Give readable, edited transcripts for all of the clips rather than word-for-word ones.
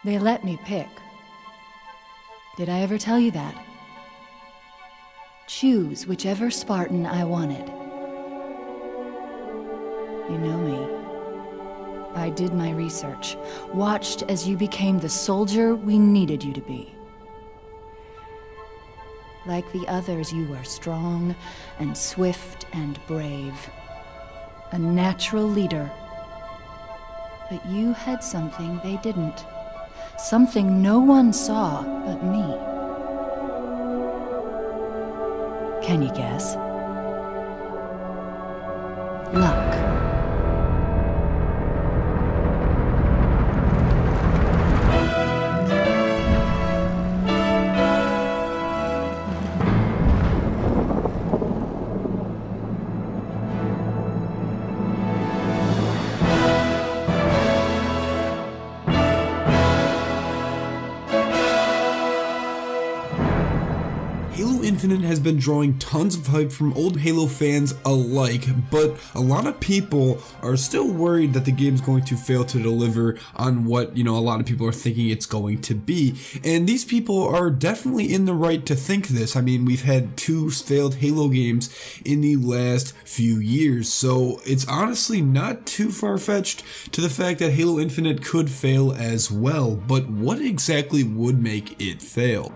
They let me pick. Did I ever tell you that? Choose whichever Spartan I wanted. You know me. I did my research, watched as you became the soldier we needed you to be. Like the others, you were strong and swift and brave. A natural leader. But you had something they didn't. Something no one saw but me. Can you guess? Luck. Halo Infinite has been drawing tons of hype from old Halo fans alike, but a lot of people are still worried that the game's going to fail to deliver on what, a lot of people are thinking it's going to be. And these people are definitely in the right to think this. I mean, we've had 2 failed Halo games in the last few years, so it's honestly not too far-fetched to the fact that Halo Infinite could fail as well. But what exactly would make it fail?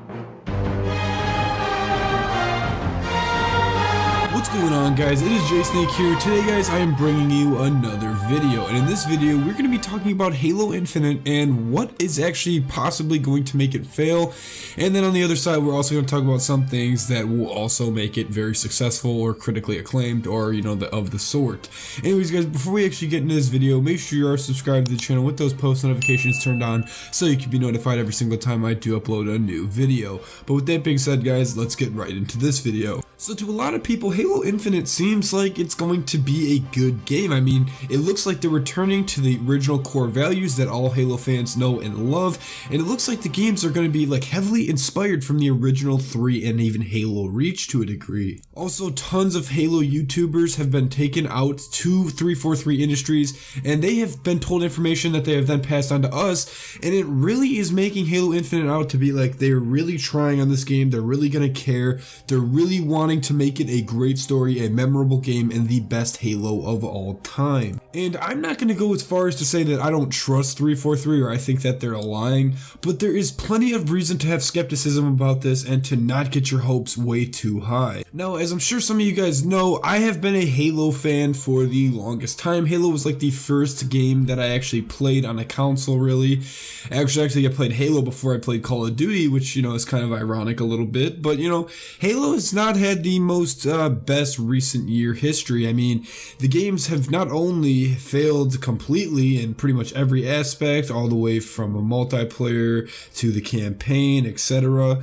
What's going on, guys? It is JSnake here. Today, guys, I am bringing you another video, and in this video we're going to be talking about Halo Infinite and what is actually possibly going to make it fail. And then on the other side, we're also going to talk about some things that will also make it very successful or critically acclaimed, or of the sort. Anyways, guys, before we actually get into this video, make sure you are subscribed to the channel with those post notifications turned on so you can be notified every single time I do upload a new video. But with that being said, guys, let's get right into this video. So to a lot of people, Halo Infinite seems like it's going to be a good game. I mean, it looks like they're returning to the original core values that all Halo fans know and love, and it looks like the games are going to be heavily inspired from the original 3 and even Halo Reach to a degree. Also, tons of Halo YouTubers have been taken out to 343 Industries, and they have been told information that they have then passed on to us, and it really is making Halo Infinite out to be like they're really trying on this game, they're really going to care, they're really wanting to make it a great story, a memorable game, and the best Halo of all time. And I'm not going to go as far as to say that I don't trust 343 or I think that they're lying, but there is plenty of reason to have skepticism about this and to not get your hopes way too high. Now, as I'm sure some of you guys know, I have been a Halo fan for the longest time. Halo was like the first game that I actually played on a console, really. Actually, I played Halo before I played Call of Duty, which, is kind of ironic a little bit, but, Halo has not had the most best recent year history. I mean, the games have not only failed completely in pretty much every aspect, all the way from a multiplayer to the campaign, etc.,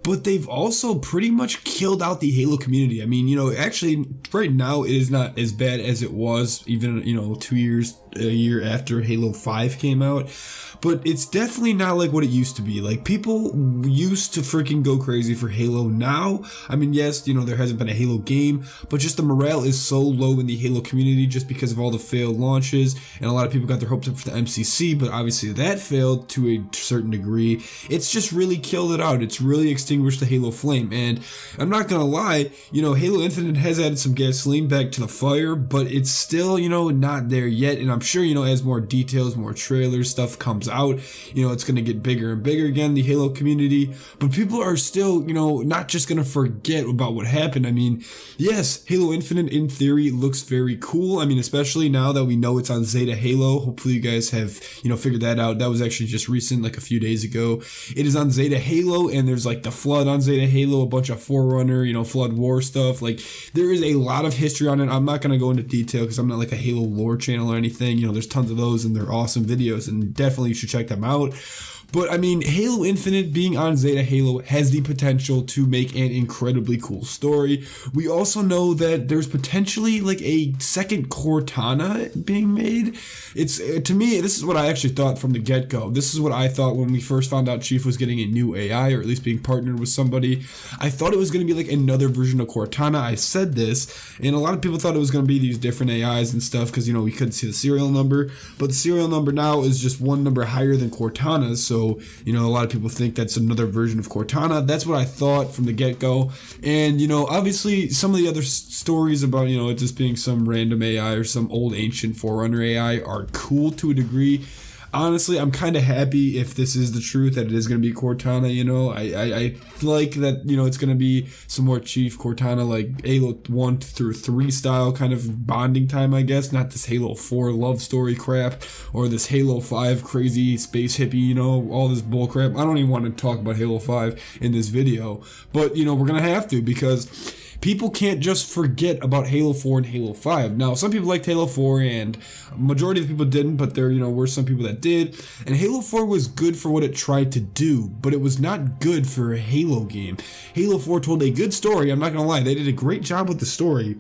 but they've also pretty much killed out the Halo community. I mean, actually right now it is not as bad as it was even, 2 years, a year after Halo 5 came out. But it's definitely not like what it used to be. Like, people used to freaking go crazy for Halo. Now, I mean, yes, there hasn't been a Halo game, but just the morale is so low in the Halo community just because of all the failed launches, and a lot of people got their hopes up for the MCC, but obviously that failed to a certain degree. It's just really killed it out. It's really extinguished the Halo flame, and I'm not gonna lie, Halo Infinite has added some gasoline back to the fire, but it's still, not there yet, and I'm sure, as more details, more trailers, stuff comes out, it's going to get bigger and bigger again, the Halo community, but people are still, not just going to forget about what happened. I mean, yes, Halo Infinite in theory looks very cool. I mean, especially now that we know it's on Zeta Halo. Hopefully you guys have, figured that out. That was actually just recent, like a few days ago. It is on Zeta Halo, and there's like the Flood on Zeta Halo, a bunch of Forerunner, Flood War stuff. Like, there is a lot of history on it. I'm not going to go into detail because I'm not like a Halo lore channel or anything. There's tons of those, and they're awesome videos, and definitely you should check them out. But I mean, Halo Infinite being on Zeta Halo has the potential to make an incredibly cool story. We also know that there's potentially like a second Cortana being made. It's, to me, this is what I actually thought from the get-go. This is what I thought when we first found out Chief was getting a new AI, or at least being partnered with somebody. I thought it was going to be like another version of Cortana. I said this, and a lot of people thought it was going to be these different AIs and stuff because, we couldn't see the serial serial number, but the serial number now is just one number higher than Cortana's, so, you know, a lot of people think that's another version of Cortana. That's what I thought from the get-go, and, you know, obviously some of the other stories about, you know, it just being some random AI or some old ancient Forerunner AI are cool to a degree. Honestly, I'm kind of happy if this is the truth, that it is going to be Cortana, you know. I like that, you know, it's going to be some more Chief Cortana, like Halo 1 through 3 style kind of bonding time, I guess. Not this Halo 4 love story crap, or this Halo 5 crazy space hippie, you know, all this bull crap. I don't even want to talk about Halo 5 in this video, but, you know, we're going to have to, because people can't just forget about Halo 4 and Halo 5. Now, some people liked Halo 4, and a majority of the people didn't, but there, you know, were some people that did. And Halo 4 was good for what it tried to do, but it was not good for a Halo game. Halo 4 told a good story, I'm not gonna lie, they did a great job with the story.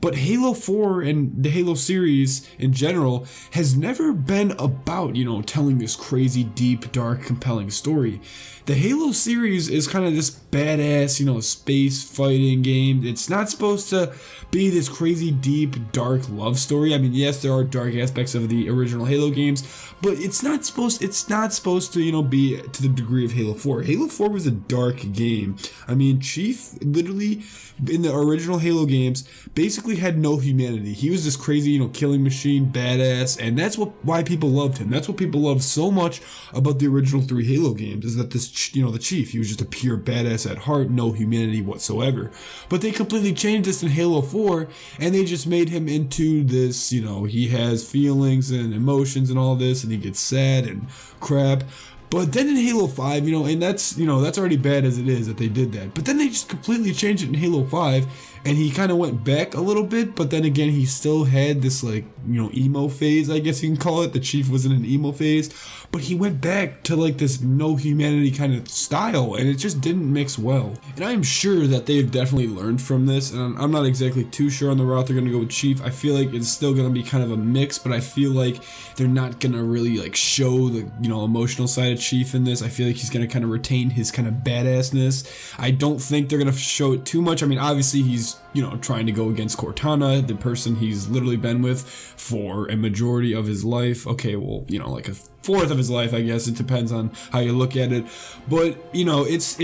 But Halo 4 and the Halo series in general has never been about, you know, telling this crazy, deep, dark, compelling story. The Halo series is kind of this badass, you know, space fighting game. It's not supposed to be this crazy, deep, dark love story. I mean, yes, there are dark aspects of the original Halo games, but it's not supposed to, you know, be to the degree of Halo 4. Halo 4 was a dark game. I mean, Chief literally in the original Halo games basically had no humanity. He was this crazy, you know, killing machine badass, and that's why people loved him. That's what people loved so much about the original 3 Halo games, is that this, you know, the Chief, he was just a pure badass at heart, no humanity whatsoever. But they completely changed this in Halo 4, and they just made him into this, you know, he has feelings and emotions and all this, and he gets sad and crap. But then in Halo 5, you know, and that's, you know, that's already bad as it is that they did that. But then they just completely changed it in Halo 5, and he kind of went back a little bit, but then again, he still had this, like, you know, emo phase, I guess you can call it. The Chief was in an emo phase, but he went back to, like, this no humanity kind of style, and it just didn't mix well. And I'm sure that they've definitely learned from this, and I'm not exactly too sure on the route they're going to go with Chief. I feel like it's still going to be kind of a mix, but I feel like they're not going to really, like, show the, you know, emotional side of Chief in this. I feel like he's going to kind of retain his kind of badassness. I don't think they're going to show it too much. I mean, obviously he's, you know, trying to go against Cortana, the person he's literally been with for a majority of his life. Okay, well, you know, like a fourth of his life, I guess. It depends on how you look at it. But, you know, it's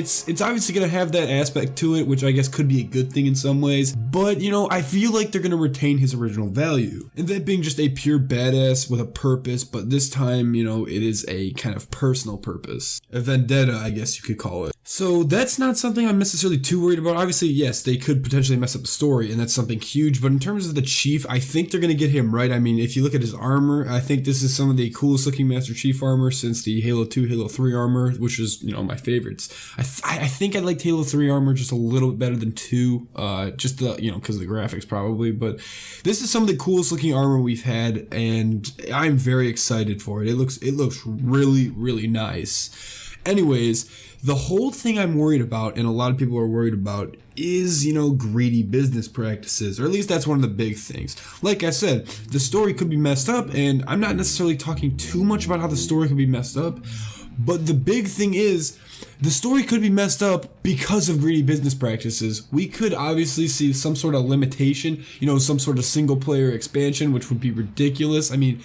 obviously going to have that aspect to it, which I guess could be a good thing in some ways. But, you know, I feel like they're going to retain his original value. And that being just a pure badass with a purpose, but this time, you know, it is a kind of personal purpose. A vendetta, I guess you could call it. So that's not something I'm necessarily too worried about. Obviously, yes, they could potentially mess up the story, and that's something huge. But in terms of the Chief, I think they're going to get him right. I mean, if you look at his armor, I think this is some of the coolest looking Master Chief armor since the Halo 2, Halo 3 armor, which is, you know, my favorites. I think I liked Halo 3 armor just a little bit better than 2, just the, you know, because of the graphics probably. But this is some of the coolest looking armor we've had, and I'm very excited for it. It looks really, really nice. Anyways, the whole thing I'm worried about, and a lot of people are worried about, is, you know, greedy business practices, or at least that's one of the big things. Like I said, the story could be messed up, and I'm not necessarily talking too much about how the story could be messed up, but the big thing is, the story could be messed up because of greedy business practices. We could obviously see some sort of limitation, you know, some sort of single player expansion, which would be ridiculous. I mean,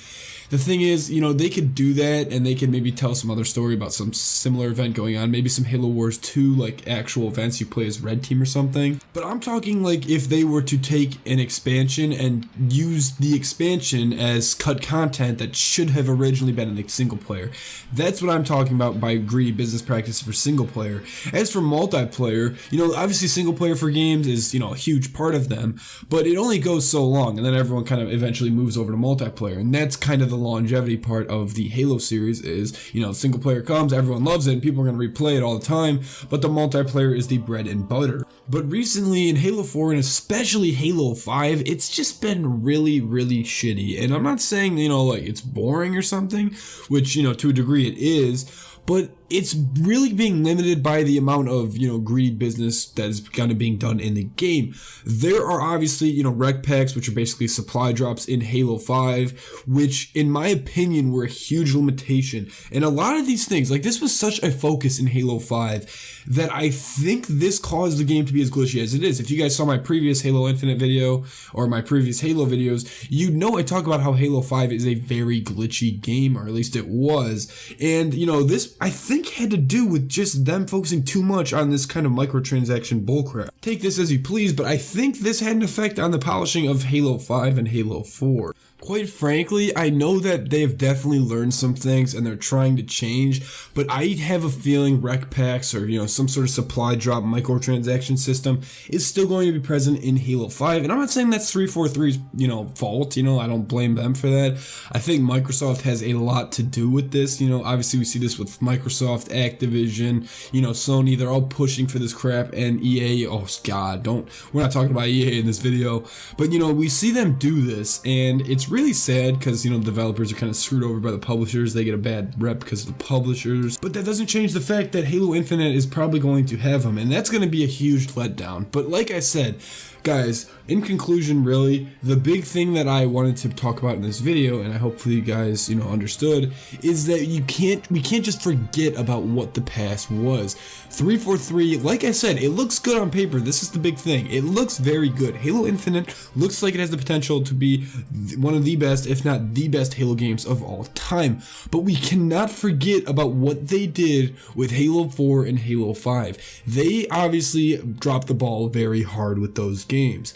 the thing is, you know, they could do that, and they could maybe tell some other story about some similar event going on, maybe some Halo Wars 2, like, actual events you play as Red Team or something. But I'm talking, like, if they were to take an expansion and use the expansion as cut content that should have originally been in the single player. That's what I'm talking about by greedy business practice for single player. As for multiplayer, you know, obviously single player for games is, you know, a huge part of them, but it only goes so long, and then everyone kind of eventually moves over to multiplayer, and that's kind of the longevity part of the Halo series is, you know, single player comes, everyone loves it, and people are going to replay it all the time, but the multiplayer is the bread and butter. But recently in Halo 4 and especially Halo 5, it's just been really, really shitty. And I'm not saying, you know, like it's boring or something, which, you know, to a degree it is, but it's really being limited by the amount of, you know, greedy business that is kind of being done in the game. There are obviously, you know, rec packs, which are basically supply drops in Halo 5, which in my opinion were a huge limitation. And a lot of these things, like this was such a focus in Halo 5 that I think this caused the game to be as glitchy as it is. If you guys saw my previous Halo Infinite video or my previous Halo videos, you know I talk about how Halo 5 is a very glitchy game, or at least it was. And, you know, this I think had to do with just them focusing too much on this kind of microtransaction bullcrap. Take this as you please, but I think this had an effect on the polishing of Halo 5 and Halo 4. Quite frankly, I know that they've definitely learned some things and they're trying to change, but I have a feeling rec packs or, you know, some sort of supply drop microtransaction system is still going to be present in Halo 5. And I'm not saying that's 343's, you know, fault, you know, I don't blame them for that. I think Microsoft has a lot to do with this. You know, obviously we see this with Microsoft, Activision, you know, Sony, they're all pushing for this crap, and EA, oh god, we're not talking about EA in this video, but you know, we see them do this, and it's really sad because, you know, the developers are kind of screwed over by the publishers. They get a bad rep because of the publishers, but that doesn't change the fact that Halo Infinite is probably going to have them, and that's going to be a huge letdown. But like I said, guys, in conclusion, really, the big thing that I wanted to talk about in this video, and I hopefully you guys, you know, understood, is that we can't just forget about what the past was. 343, like I said, it looks good on paper. This is the big thing. It looks very good. Halo Infinite looks like it has the potential to be one of the best, if not the best, Halo games of all time. But we cannot forget about what they did with Halo 4 and Halo 5. They obviously dropped the ball very hard with those games.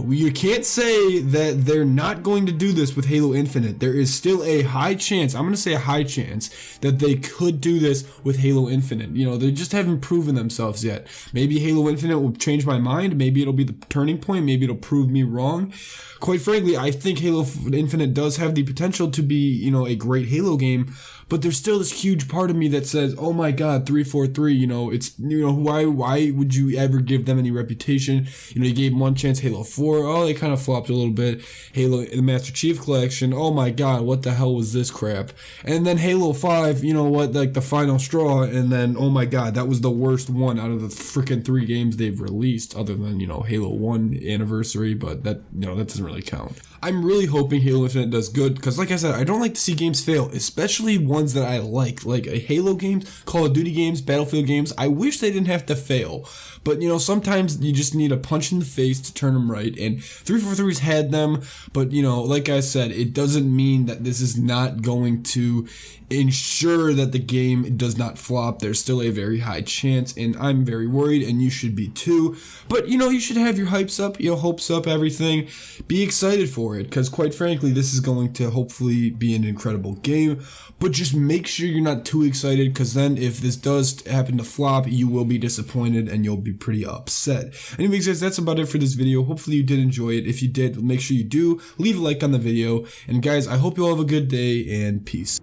You can't say that they're not going to do this with Halo Infinite. There is still a high chance, I'm going to say a high chance, that they could do this with Halo Infinite. You know, they just haven't proven themselves yet. Maybe Halo Infinite will change my mind. Maybe it'll be the turning point. Maybe it'll prove me wrong. Quite frankly, I think Halo Infinite does have the potential to be, you know, a great Halo game, but there's still this huge part of me that says, oh my god, 343, you know, it's, you know, why would you ever give them any reputation? You know, you gave them one chance. Halo 4, oh, they kind of flopped a little bit. Halo, the Master Chief Collection, oh my god, what the hell was this crap? And then Halo 5, you know what, like the final straw, and then, oh my god, that was the worst one out of the freaking 3 games they've released, other than, you know, Halo 1 Anniversary, but that, you know, that doesn't really count. I'm really hoping Halo Infinite does good, because like I said, I don't like to see games fail, especially ones that I like a Halo games, Call of Duty games, Battlefield games. I wish they didn't have to fail, but you know, sometimes you just need a punch in the face to turn them right, and 343's had them, but you know, like I said, it doesn't mean that this is not going to ensure that the game does not flop. There's still a very high chance, and I'm very worried, and you should be too. But you know, you should have your hypes up, your hopes up, everything. Be excited for it, because quite frankly, this is going to hopefully be an incredible game. But just make sure you're not too excited, because then if this does happen to flop, you will be disappointed and you'll be pretty upset. Anyways guys, that's about it for this video. Hopefully you did enjoy it. If you did, make sure you do leave a like on the video. And guys, I hope you all have a good day, and peace.